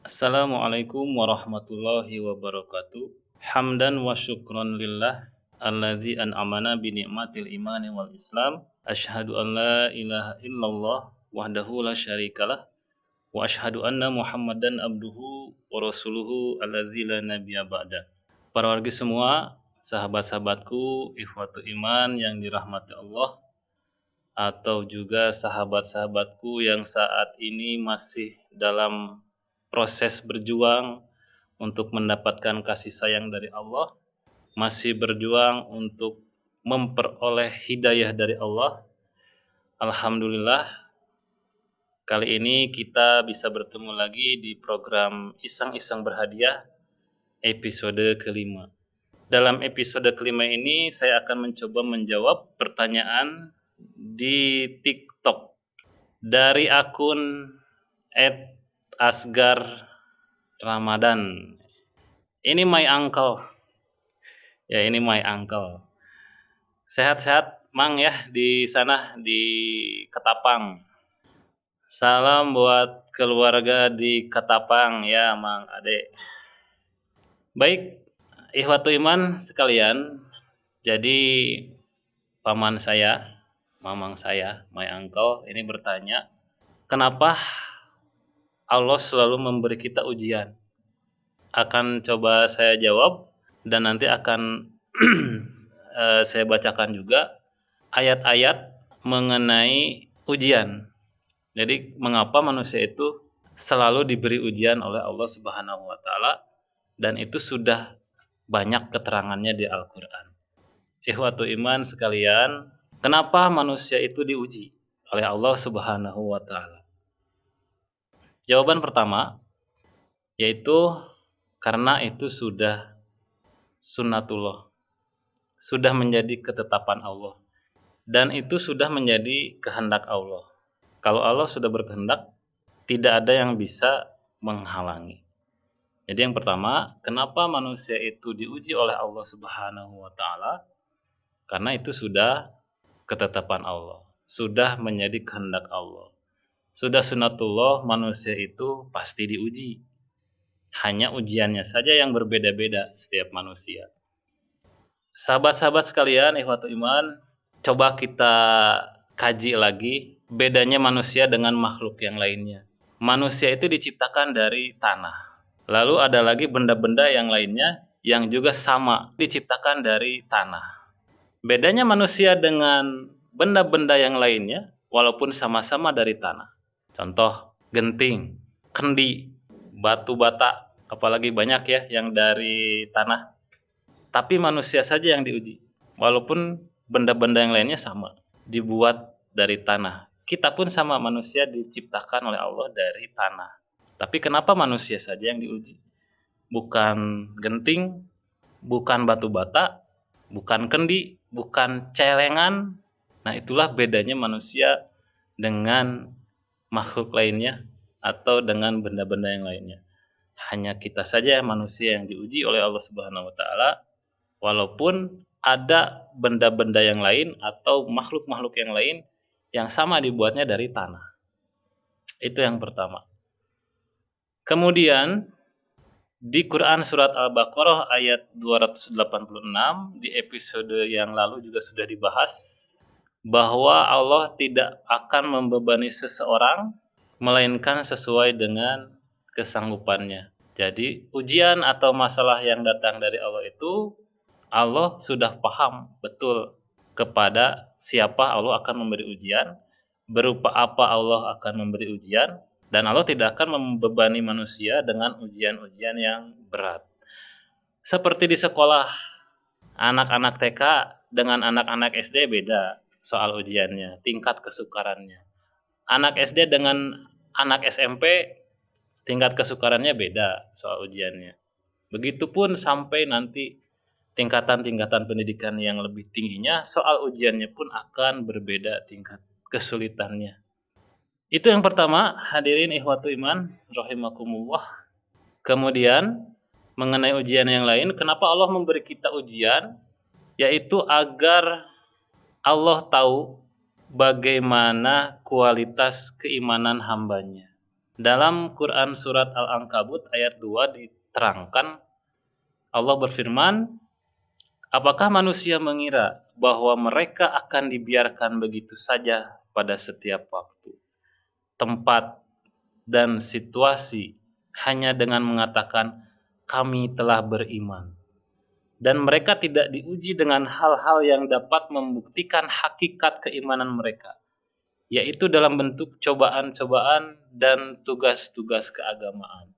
Assalamualaikum warahmatullahi wabarakatuh. Hamdan wa syukran lillah alladzi an'amana bi ni'matil imani wal islam. Asyhadu an la ilaha illallah wahdahu la syarikalah wa asyhadu anna Muhammadan abduhu wa rasuluhu alladzi la nabiyya ba'da. Para wargi semua, sahabat-sahabatku, ikhwatu iman yang dirahmati Allah, atau juga sahabat-sahabatku yang saat ini masih dalam proses berjuang untuk mendapatkan kasih sayang dari Allah, masih berjuang untuk memperoleh hidayah dari Allah. Alhamdulillah, kali ini kita bisa bertemu lagi di program Iseng-Iseng Berhadiah episode kelima. Dalam episode kelima ini saya akan mencoba menjawab pertanyaan di TikTok dari akun @asgar_ramadan. Ini my uncle. Ya, ini my uncle. Sehat-sehat Mang ya di sana di Ketapang. Salam buat keluarga di Ketapang ya Mang Ade. Baik, ikhwatu iman sekalian. Jadi paman saya, mamang saya, my uncle ini bertanya, kenapa Allah selalu memberi kita ujian? Akan coba saya jawab dan nanti akan saya bacakan juga ayat-ayat mengenai ujian. Jadi mengapa manusia itu selalu diberi ujian oleh Allah Subhanahu wa taala, dan itu sudah banyak keterangannya di Al-Qur'an. Ikhwatu iman sekalian, kenapa manusia itu diuji oleh Allah Subhanahu wa taala? Jawaban pertama yaitu karena itu sudah sunnatullah, sudah menjadi ketetapan Allah, dan itu sudah menjadi kehendak Allah. Kalau Allah sudah berkehendak, tidak ada yang bisa menghalangi. Jadi yang pertama, kenapa manusia itu diuji oleh Allah Subhanahu wa taala? Karena itu sudah ketetapan Allah, sudah menjadi kehendak Allah. Sudah sunatullah, manusia itu pasti diuji. Hanya ujiannya saja yang berbeda-beda setiap manusia. Sahabat-sahabat sekalian, ikhwatu iman, coba kita kaji lagi bedanya manusia dengan makhluk yang lainnya. Manusia itu diciptakan dari tanah. Lalu ada lagi benda-benda yang lainnya yang juga sama diciptakan dari tanah. Bedanya manusia dengan benda-benda yang lainnya, walaupun sama-sama dari tanah. Contoh, genting, kendi, batu bata, apalagi banyak ya yang dari tanah. Tapi manusia saja yang diuji, walaupun benda-benda yang lainnya sama, dibuat dari tanah. Kita pun sama, manusia diciptakan oleh Allah dari tanah. Tapi kenapa manusia saja yang diuji? Bukan genting, bukan batu bata, bukan kendi, bukan celengan. Nah, itulah bedanya manusia dengan makhluk lainnya atau dengan benda-benda yang lainnya. Hanya kita saja manusia yang diuji oleh Allah Subhanahu wa taala, walaupun ada benda-benda yang lain atau makhluk-makhluk yang lain yang sama dibuatnya dari tanah. Itu yang pertama. Kemudian di Quran surat Al-Baqarah ayat 286 di episode yang lalu juga sudah dibahas bahwa Allah tidak akan membebani seseorang melainkan sesuai dengan kesanggupannya. Jadi ujian atau masalah yang datang dari Allah itu Allah sudah paham betul kepada siapa Allah akan memberi ujian, berupa apa Allah akan memberi ujian, dan Allah tidak akan membebani manusia dengan ujian-ujian yang berat. Seperti di sekolah, anak-anak TK dengan anak-anak SD beda soal ujiannya, tingkat kesukarannya. Anak SD dengan anak SMP, tingkat kesukarannya beda soal ujiannya. Begitupun sampai nanti tingkatan-tingkatan pendidikan yang lebih tingginya, soal ujiannya pun akan berbeda tingkat kesulitannya. Itu yang pertama, hadirin ikhwatu iman, rahimakumullah. Kemudian, mengenai ujian yang lain, kenapa Allah memberi kita ujian? Yaitu agar Allah tahu bagaimana kualitas keimanan hambanya. Dalam Quran surat Al-Ankabut ayat 2 diterangkan, Allah berfirman, apakah manusia mengira bahwa mereka akan dibiarkan begitu saja pada setiap waktu, tempat, dan situasi hanya dengan mengatakan kami telah beriman, dan mereka tidak diuji dengan hal-hal yang dapat membuktikan hakikat keimanan mereka, yaitu dalam bentuk cobaan-cobaan dan tugas-tugas keagamaan.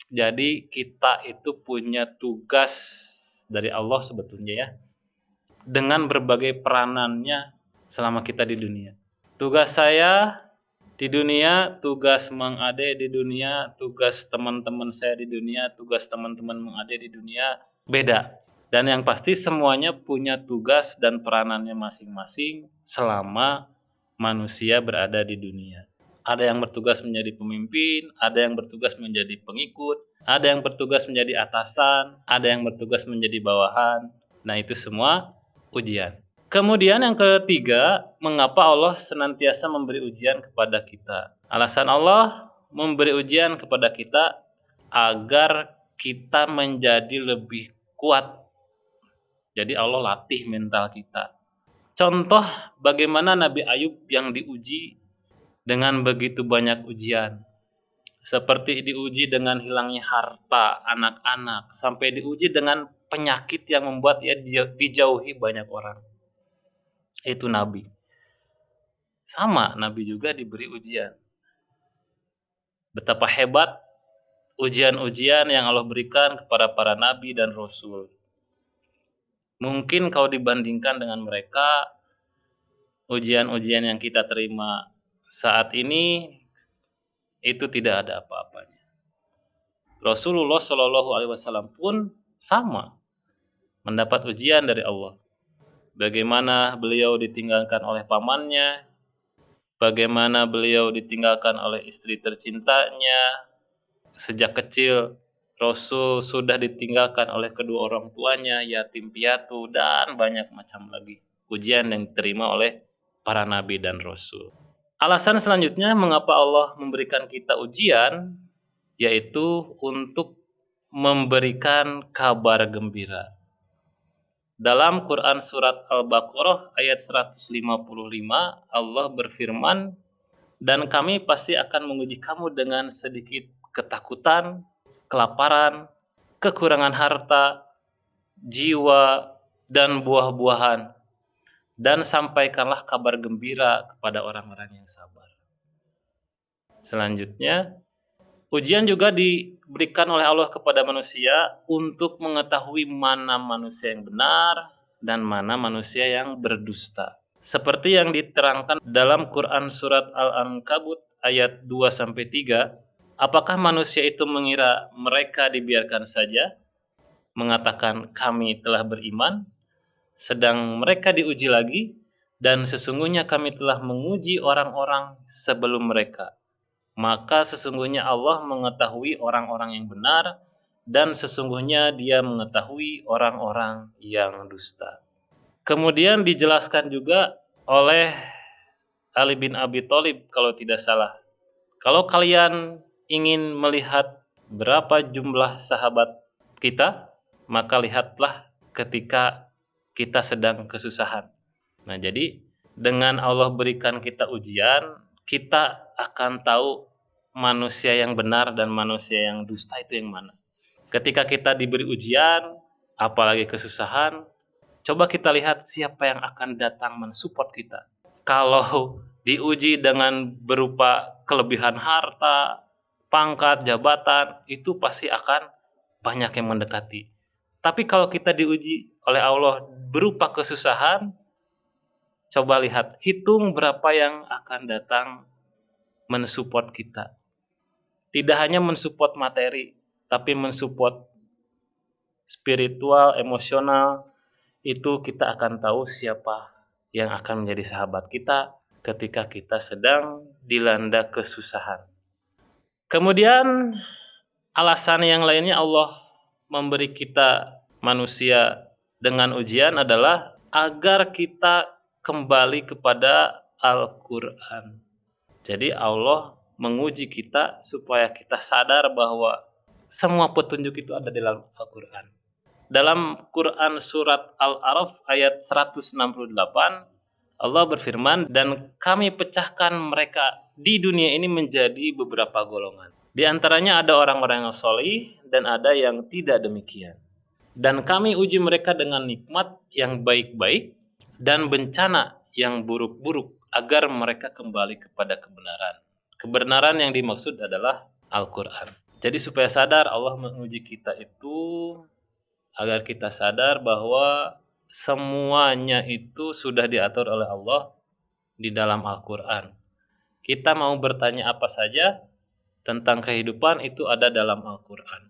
Jadi kita itu punya tugas dari Allah sebetulnya ya, dengan berbagai peranannya selama kita di dunia. Tugas saya di dunia, tugas Mang Ade di dunia, tugas teman-teman saya di dunia, tugas teman-teman Mang Ade di dunia beda. Dan yang pasti semuanya punya tugas dan peranannya masing-masing selama manusia berada di dunia. Ada yang bertugas menjadi pemimpin, ada yang bertugas menjadi pengikut, ada yang bertugas menjadi atasan, ada yang bertugas menjadi bawahan. Nah, itu semua ujian. Kemudian yang ketiga, mengapa Allah senantiasa memberi ujian kepada kita? Alasan Allah memberi ujian kepada kita agar kita menjadi lebih kuat. Jadi Allah latih mental kita. Contoh bagaimana Nabi Ayub yang diuji dengan begitu banyak ujian. Seperti diuji dengan hilangnya harta anak-anak, sampai diuji dengan penyakit yang membuat ia dijauhi banyak orang. Itu Nabi. Sama, Nabi juga diberi ujian. Betapa hebat ujian-ujian yang Allah berikan kepada para Nabi dan Rasul. Mungkin kalau dibandingkan dengan mereka, ujian-ujian yang kita terima saat ini itu tidak ada apa-apanya. Rasulullah Shallallahu Alaihi Wasallam pun sama mendapat ujian dari Allah. Bagaimana beliau ditinggalkan oleh pamannya, bagaimana beliau ditinggalkan oleh istri tercintanya. Sejak kecil Rasul sudah ditinggalkan oleh kedua orang tuanya, yatim piatu, dan banyak macam lagi ujian yang diterima oleh para nabi dan rasul. Alasan selanjutnya mengapa Allah memberikan kita ujian, yaitu untuk memberikan kabar gembira. Dalam Quran surat Al-Baqarah ayat 155, Allah berfirman, dan kami pasti akan menguji kamu dengan sedikit ketakutan, kelaparan, kekurangan harta, jiwa, dan buah-buahan, dan sampaikanlah kabar gembira kepada orang-orang yang sabar. Selanjutnya, ujian juga diberikan oleh Allah kepada manusia untuk mengetahui mana manusia yang benar dan mana manusia yang berdusta. Seperti yang diterangkan dalam Quran surat Al-Ankabut ayat 2-3, apakah manusia itu mengira mereka dibiarkan saja, mengatakan kami telah beriman, sedang mereka diuji lagi, dan sesungguhnya kami telah menguji orang-orang sebelum mereka. Maka sesungguhnya Allah mengetahui orang-orang yang benar, dan sesungguhnya Dia mengetahui orang-orang yang dusta. Kemudian dijelaskan juga oleh Ali bin Abi Thalib kalau tidak salah. Kalau kalian ingin melihat berapa jumlah sahabat kita, maka lihatlah ketika kita sedang kesusahan. Nah, jadi dengan Allah berikan kita ujian, kita akan tahu manusia yang benar dan manusia yang dusta itu yang mana. Ketika kita diberi ujian, apalagi kesusahan, coba kita lihat siapa yang akan datang mensupport kita. Kalau diuji dengan berupa kelebihan harta, pangkat, jabatan, itu pasti akan banyak yang mendekati. Tapi kalau kita diuji oleh Allah berupa kesusahan, coba lihat, hitung berapa yang akan datang mensupport kita. Tidak hanya mensupport materi, tapi mensupport spiritual, emosional. Itu kita akan tahu siapa yang akan menjadi sahabat kita ketika kita sedang dilanda kesusahan. Kemudian alasan yang lainnya Allah memberi kita manusia dengan ujian adalah agar kita kembali kepada Al-Quran. Jadi Allah menguji kita supaya kita sadar bahwa semua petunjuk itu ada di dalam Al-Quran. Dalam Quran surat Al-A'raf ayat 168, Allah berfirman, dan kami pecahkan mereka di dunia ini menjadi beberapa golongan. Di antaranya ada orang-orang yang solih dan ada yang tidak demikian. Dan kami uji mereka dengan nikmat yang baik-baik dan bencana yang buruk-buruk agar mereka kembali kepada kebenaran. Kebenaran yang dimaksud adalah Al-Quran. Jadi supaya sadar Allah menguji kita itu agar kita sadar bahwa semuanya itu sudah diatur oleh Allah di dalam Al-Quran. Kita mau bertanya apa saja tentang kehidupan itu ada dalam Al-Quran.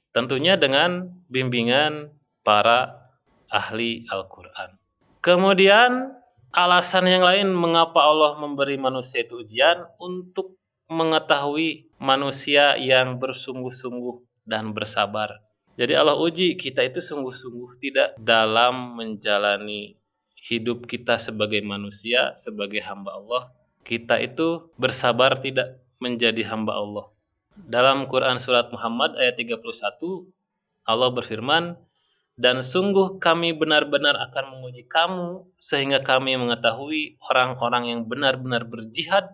Tentunya dengan bimbingan para ahli Al-Quran. Kemudian alasan yang lain mengapa Allah memberi manusia itu ujian untuk mengetahui manusia yang bersungguh-sungguh dan bersabar. Jadi Allah uji kita itu sungguh-sungguh tidak dalam menjalani hidup kita sebagai manusia, sebagai hamba Allah. Kita itu bersabar tidak menjadi hamba Allah. Dalam Quran surat Muhammad ayat 31, Allah berfirman, dan sungguh kami benar-benar akan menguji kamu sehingga kami mengetahui orang-orang yang benar-benar berjihad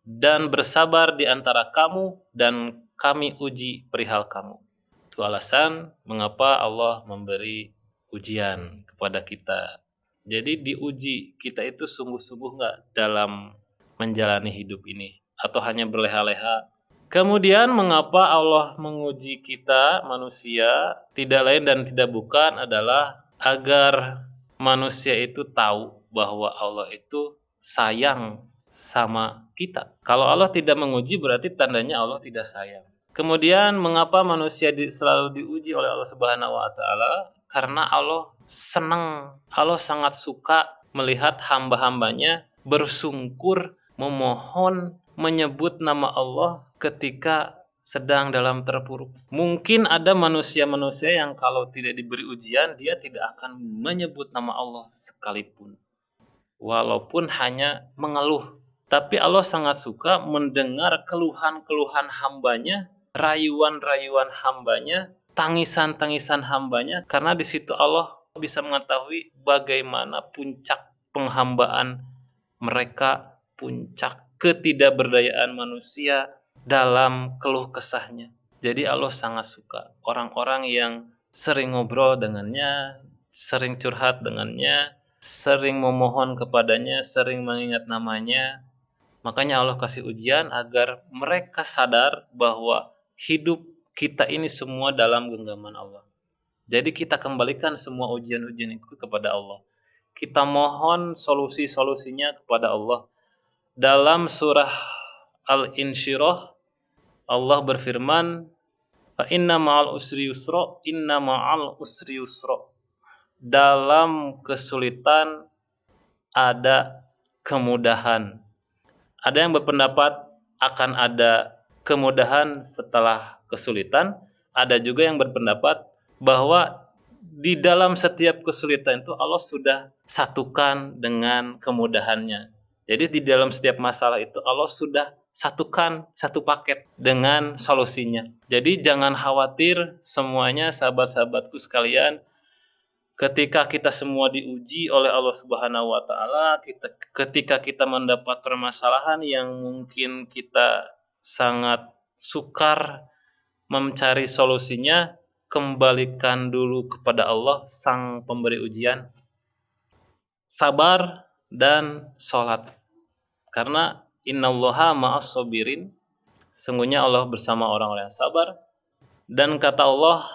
dan bersabar di antara kamu dan kami uji perihal kamu. Itu alasan mengapa Allah memberi ujian kepada kita. Jadi diuji kita itu sungguh-sungguh nggak dalam menjalani hidup ini atau hanya berleha-leha. Kemudian mengapa Allah menguji kita manusia tidak lain dan tidak bukan adalah agar manusia itu tahu bahwa Allah itu sayang sama kita. Kalau Allah tidak menguji berarti tandanya Allah tidak sayang. Kemudian mengapa manusia selalu diuji oleh Allah Subhanahu wa taala? Karena Allah senang, Allah sangat suka melihat hamba-hambanya bersungkur, memohon, menyebut nama Allah ketika sedang dalam terpuruk. Mungkin ada manusia-manusia yang kalau tidak diberi ujian, dia tidak akan menyebut nama Allah sekalipun. Walaupun hanya mengeluh. Tapi Allah sangat suka mendengar keluhan-keluhan hambanya, rayuan-rayuan hambanya, tangisan-tangisan hambanya. Karena di situ Allah bisa mengetahui bagaimana puncak penghambaan mereka, puncak ketidakberdayaan manusia dalam keluh kesahnya. Jadi Allah sangat suka orang-orang yang sering ngobrol dengannya, sering curhat dengannya, sering memohon kepadanya, sering mengingat namanya. Makanya Allah kasih ujian agar mereka sadar bahwa hidup kita ini semua dalam genggaman Allah. Jadi kita kembalikan semua ujian-ujian itu kepada Allah. Kita mohon solusi-solusinya kepada Allah. Dalam surah Al-Insyirah Allah berfirman, "Fa inna ma'al usri yusra, inna ma'al usri yusra." Dalam kesulitan ada kemudahan. Ada yang berpendapat akan ada kemudahan setelah kesulitan, ada juga yang berpendapat bahwa di dalam setiap kesulitan itu Allah sudah satukan dengan kemudahannya. Jadi di dalam setiap masalah itu Allah sudah satukan satu paket dengan solusinya. Jadi jangan khawatir semuanya sahabat-sahabatku sekalian. Ketika kita semua diuji oleh Allah Subhanahu wa taala, ketika kita mendapat permasalahan yang mungkin kita sangat sukar mencari solusinya, kembalikan dulu kepada Allah sang pemberi ujian. Sabar dan sholat. Karena innallaha ma'as sabirin, sungguhnya Allah bersama orang-orang yang sabar. Dan kata Allah,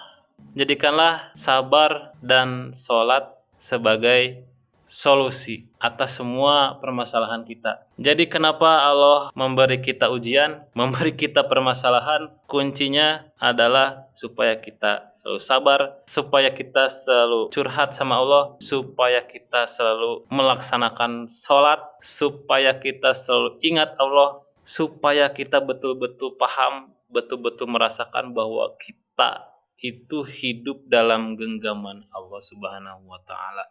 jadikanlah sabar dan sholat sebagai solusi atas semua permasalahan kita. Jadi kenapa Allah memberi kita ujian, memberi kita permasalahan? Kuncinya adalah supaya kita selalu sabar, supaya kita selalu curhat sama Allah, supaya kita selalu melaksanakan sholat, supaya kita selalu ingat Allah, supaya kita betul-betul paham, betul-betul merasakan bahwa kita itu hidup dalam genggaman Allah Subhanahu wa taala.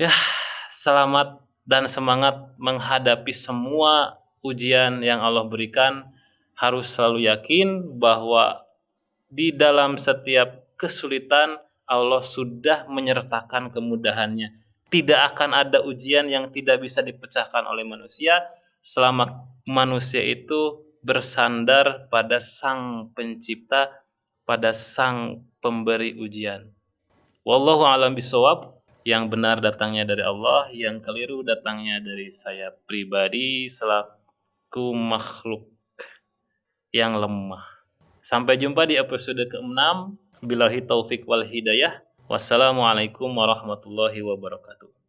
Ya, selamat dan semangat menghadapi semua ujian yang Allah berikan, harus selalu yakin bahwa di dalam setiap kesulitan Allah sudah menyertakan kemudahannya. Tidak akan ada ujian yang tidak bisa dipecahkan oleh manusia selama manusia itu bersandar pada Sang Pencipta, pada Sang Pemberi ujian. Wallahu a'lam bishawab. Yang benar datangnya dari Allah, yang keliru datangnya dari saya pribadi selaku makhluk yang lemah. Sampai jumpa di episode ke-6. Billahi taufik wal hidayah. Wassalamualaikum warahmatullahi wabarakatuh.